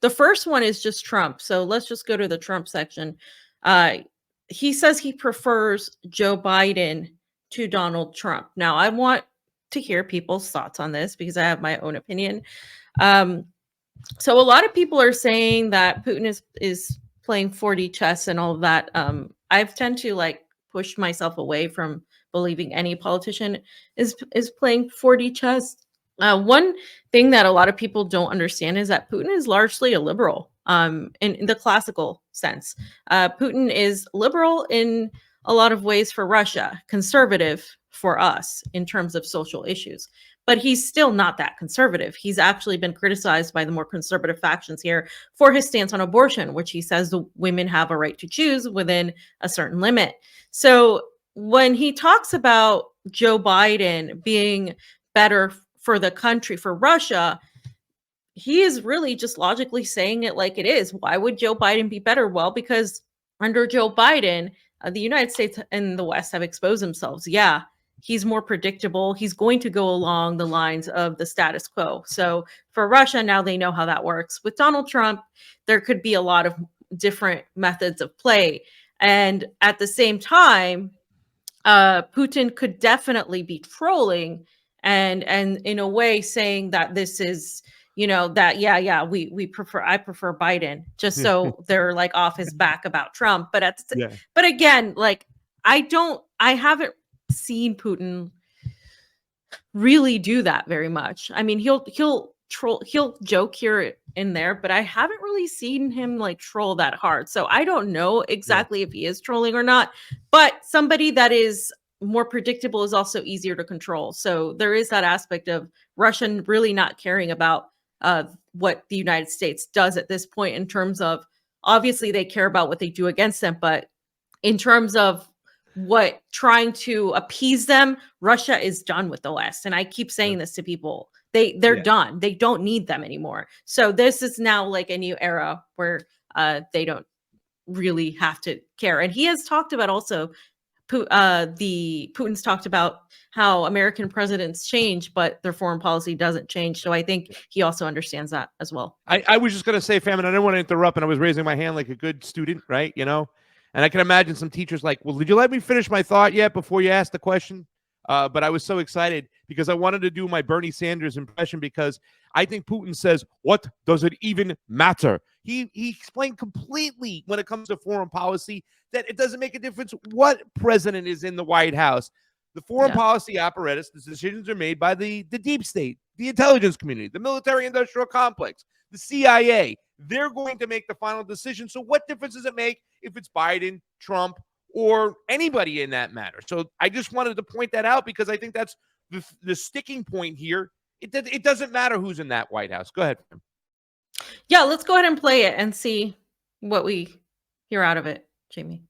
The first one is just Trump. So let's just go to the Trump section. He says he prefers Joe Biden to Donald Trump. Now, I want to hear people's thoughts on this because I have my own opinion. So a lot of people are saying that Putin is playing 4D chess and all of that. I tend to like push myself away from believing any politician is playing 4D chess. One thing that a lot of people don't understand is that Putin is largely a liberal, in the classical sense. Putin is liberal in a lot of ways for Russia, conservative for us in terms of social issues. But he's still not that conservative. He's actually been criticized by the more conservative factions here for his stance on abortion, which he says the women have a right to choose within a certain limit. So when he talks about Joe Biden being better for the country, for Russia, he is really just logically saying it like it is. Why would Joe Biden be better? Well, because under Joe Biden, the United States and the West have exposed themselves. Yeah, he's more predictable. He's going to go along the lines of the status quo. So for Russia, now they know how that works. With Donald Trump, there could be a lot of different methods of play. And at the same time, Putin could definitely be trolling and in a way saying that this is, that we prefer, I prefer Biden, just so they're like off his back about Trump. But but again, like I haven't seen Putin really do that very much. I mean, he'll troll, he'll joke here and there, but I haven't really seen him like troll that hard. So I don't know exactly if he is trolling or not, but somebody that is more predictable is also easier to control. So there is that aspect of Russia really not caring about what the United States does at this point in terms of, obviously they care about what they do against them, but in terms of what trying to appease them, Russia is done with the West. And I keep saying this to people. They're done. They don't need them anymore. So this is now like a new era where they don't really have to care. And he has talked about also Putin's talked about how American presidents change, but their foreign policy doesn't change. So I think he also understands that as well. I was just going to say, Fam, and I didn't want to interrupt, and I was raising my hand like a good student, right? And I can imagine some teachers like, well, did you let me finish my thought yet before you asked the question? But I was so excited because I wanted to do my Bernie Sanders impression because I think Putin says, what does it even matter? He explained completely when it comes to foreign policy that it doesn't make a difference what president is in the White House. The foreign policy apparatus, the decisions are made by the deep state, the intelligence community, the military-industrial complex, the CIA. They're going to make the final decision. So what difference does it make if it's Biden, Trump, or anybody in that matter? So I just wanted to point that out because I think that's the sticking point here. It doesn't matter who's in that White House. Go ahead. Yeah, let's go ahead and play it and see what we hear out of it, Jamie.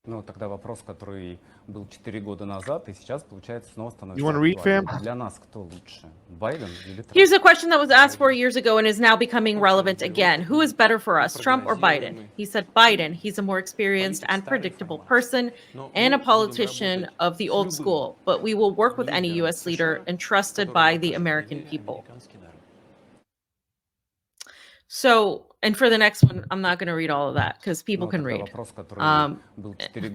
Ну, тогда вопрос, который был 4 года назад, и сейчас, получается, снова становится актуальным. Для нас кто лучше, Байден или Трамп? Here's a question that was asked 4 years ago and is now becoming relevant again. Who is better for us, Trump or Biden? He said Biden. He's a more experienced and predictable person and a politician of the old school, but we will work with any U.S. leader entrusted by the American people. So, and for the next one, I'm not going to read all of that because people can read.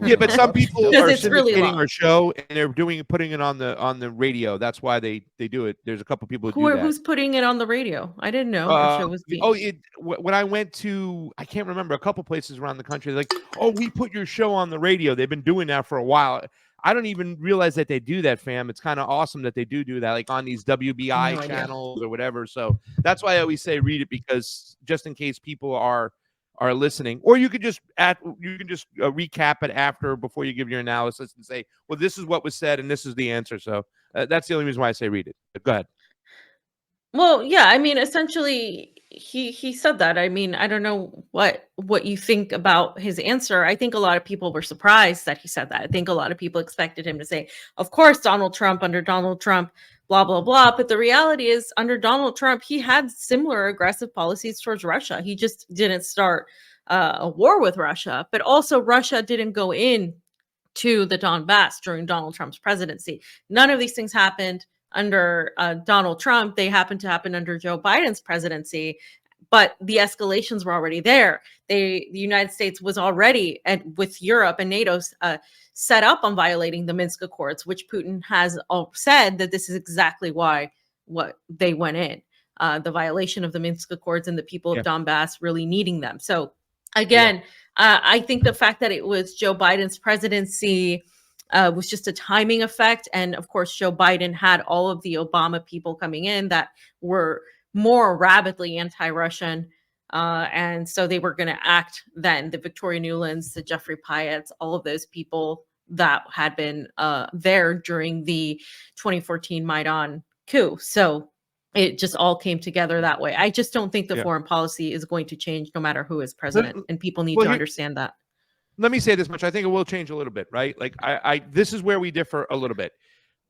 Yeah, but some people are syndicating our show and they're putting it on the radio. That's why they do it. There's a couple people who do that. Who's putting it on the radio? I didn't know the show was being. When I went to, I can't remember, a couple places around the country, like, oh, we put your show on the radio. They've been doing that for a while. I don't even realize that they do that, fam. It's kind of awesome that they do that, like on these WBI channels or whatever. So that's why I always say read it, because just in case people are listening, or you could just recap it after, before you give your analysis and say, well, this is what was said and this is the answer. So that's the only reason why I say read it. But go ahead. Well, yeah, I mean, essentially, he said that. I mean, I don't know what you think about his answer. I think a lot of people were surprised that he said that. I think a lot of people expected him to say, of course, Donald Trump, under Donald Trump, blah, blah, blah. But the reality is, under Donald Trump, he had similar aggressive policies towards Russia. He just didn't start a war with Russia. But also, Russia didn't go in to the Donbass during Donald Trump's presidency. None of these things happened under Donald Trump. They happened to happen under Joe Biden's presidency. but the escalations were already there. The United States was already, and with Europe and NATO, set up on violating the Minsk Accords, which Putin has said that this is exactly why what they went in, the violation of the Minsk Accords and the people of Donbass really needing them. So again, I think the fact that it was Joe Biden's presidency was just a timing effect. And of course, Joe Biden had all of the Obama people coming in that were more rabidly anti-Russian. And so they were going to act then. The Victoria Newlands, the Jeffrey Pyatt's, all of those people that had been there during the 2014 Maidan coup. So it just all came together that way. I just don't think the foreign policy is going to change no matter who is president. And people need to understand that. Let me say this much. I think it will change a little bit, right? Like this is where we differ a little bit.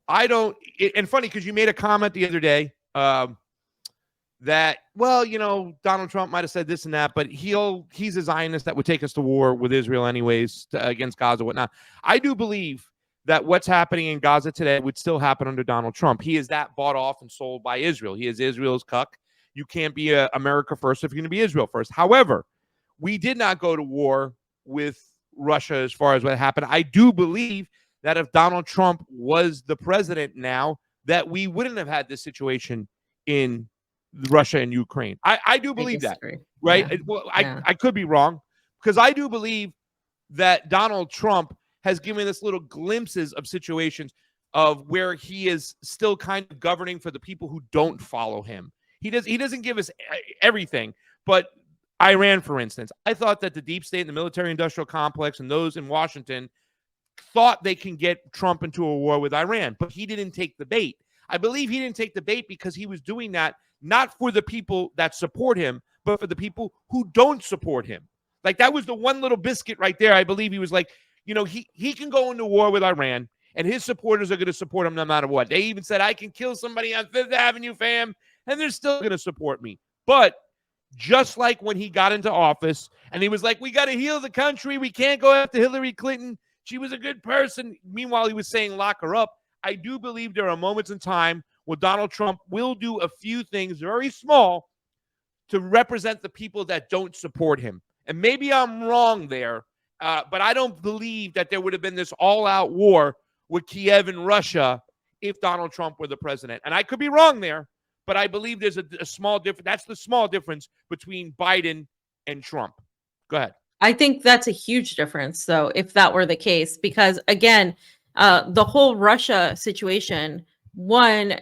And funny, because you made a comment the other day that, well, you know, Donald Trump might have said this and that, but he's a Zionist that would take us to war with Israel anyways, against Gaza, whatnot. I do believe that what's happening in Gaza today would still happen under Donald Trump. He is that bought off and sold by Israel. He is Israel's cuck. You can't be America first if you're going to be Israel first. However, we did not go to war with Russia as far as what happened. I do believe that if Donald Trump was the president now, that we wouldn't have had this situation in Russia and Ukraine. I do believe that, right? Yeah. Well, I could be wrong, because I do believe that Donald Trump has given us little glimpses of situations of where he is still kind of governing for the people who don't follow him. He doesn't give us everything, but Iran, for instance, I thought that the deep state and the military-industrial complex and those in Washington thought they can get Trump into a war with Iran, but he didn't take the bait. I believe he didn't take the bait because he was doing that not for the people that support him, but for the people who don't support him. Like, that was the one little biscuit right there. I believe he was like, you know, he can go into war with Iran, and his supporters are going to support him no matter what. They even said, I can kill somebody on Fifth Avenue, fam, and they're still going to support me. But just like when he got into office and he was like, we got to heal the country, we can't go after Hillary Clinton, she was a good person. Meanwhile, he was saying lock her up. I do believe there are moments in time where Donald Trump will do a few things very small to represent the people that don't support him. And maybe I'm wrong there, but I don't believe that there would have been this all-out war with Kiev and Russia if Donald Trump were the president. And I could be wrong there, but I believe there's a small difference. That's the small difference between Biden and Trump. Go ahead. I think that's a huge difference, though, if that were the case, because, again, the whole Russia situation, one,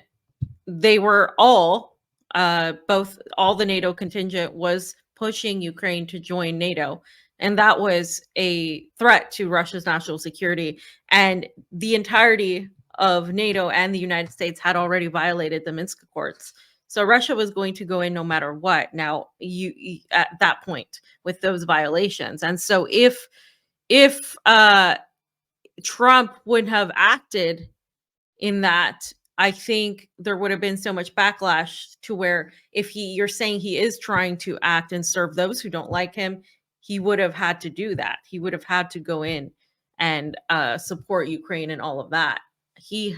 they were all the NATO contingent was pushing Ukraine to join NATO. And that was a threat to Russia's national security. And the entirety of NATO and the United States had already violated the Minsk Accords. So Russia was going to go in no matter what. Now, you at that point with those violations. And so if Trump wouldn't have acted in that, I think there would have been so much backlash to where if you're saying he is trying to act and serve those who don't like him, he would have had to do that. He would have had to go in and support Ukraine and all of that. He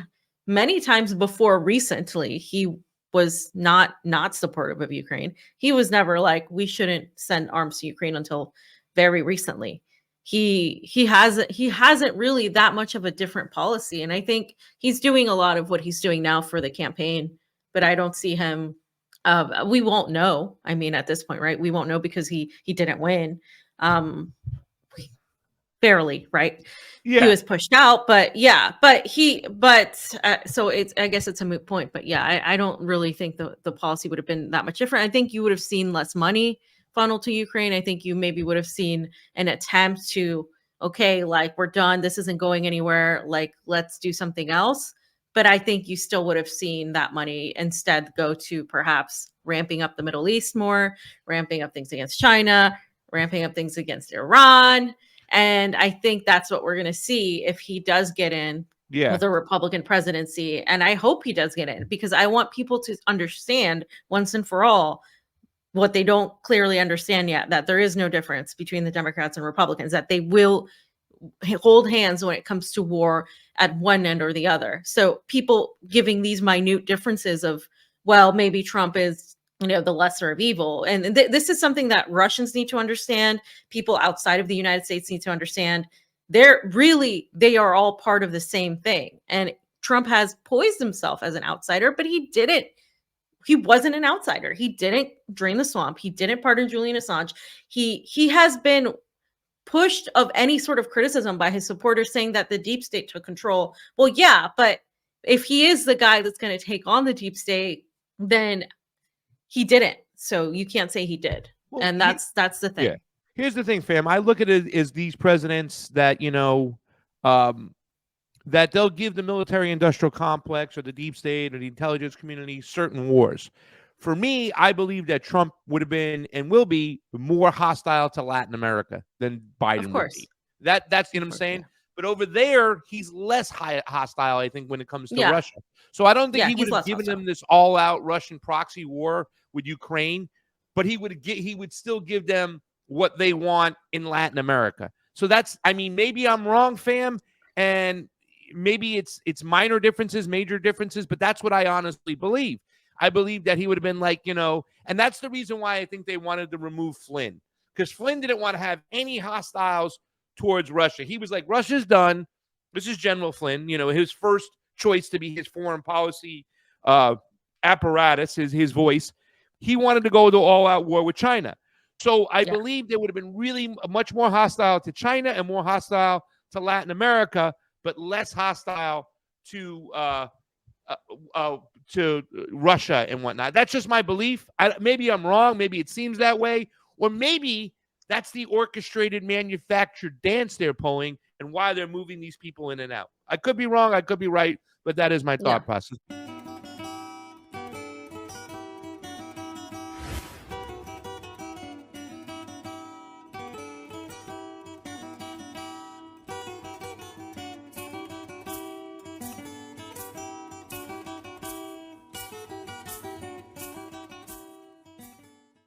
many times before recently, he was not supportive of Ukraine. He was never like, we shouldn't send arms to Ukraine until very recently. He hasn't really that much of a different policy. And I think he's doing a lot of what he's doing now for the campaign, but I don't see him. We won't know. I mean, at this point, right? We won't know because he didn't win. Barely, right? Yeah. He was pushed out, but so I guess it's a moot point, but yeah, I don't really think the policy would have been that much different. I think you would have seen less money funneled to Ukraine. I think you maybe would have seen an attempt to, okay, like, we're done. This isn't going anywhere. Like, let's do something else. But I think you still would have seen that money instead go to perhaps ramping up the Middle East more, ramping up things against China, ramping up things against Iran. And I think that's what we're going to see if he does get in with a Republican presidency. And I hope he does get in, because I want people to understand once and for all what they don't clearly understand yet, that there is no difference between the Democrats and Republicans, that they will hold hands when it comes to war at one end or the other. So people giving these minute differences of, well, maybe Trump is the lesser of evil. And this is something that Russians need to understand. People outside of the United States need to understand. They are all part of the same thing. And Trump has poised himself as an outsider, but he wasn't an outsider. He didn't drain the swamp. He didn't pardon Julian Assange. He has been pushed of any sort of criticism by his supporters saying that the deep state took control. Well, yeah, but if he is the guy that's going to take on the deep state, then he didn't. So you can't say he did. Well, and that's the thing. Yeah. Here's the thing, fam. I look at it as these presidents that, that they'll give the military industrial complex or the deep state or the intelligence community certain wars. For me, I believe that Trump would have been and will be more hostile to Latin America than Biden would be. That's what I'm saying. Yeah. But over there, he's less hostile, I think, when it comes to Yeah. Russia. So I don't think Yeah, he would he's have less given hostile. them this all-out Russian proxy war with Ukraine, but he would still give them what they want in Latin America. So maybe I'm wrong, fam, and maybe it's minor differences, major differences, but that's what I honestly believe. I believe that he would have been like, and that's the reason why I think they wanted to remove Flynn, because Flynn didn't want to have any hostiles towards Russia. He was like, Russia's done. This is General Flynn, his first choice to be his foreign policy apparatus, his voice. He wanted to go to all-out war with China. So I believe they would have been really much more hostile to China and more hostile to Latin America, but less hostile to Russia and whatnot. That's just my belief. Maybe I'm wrong. Maybe it seems that way. Or maybe that's the orchestrated, manufactured dance they're pulling and why they're moving these people in and out. I could be wrong. I could be right. But that is my thought process.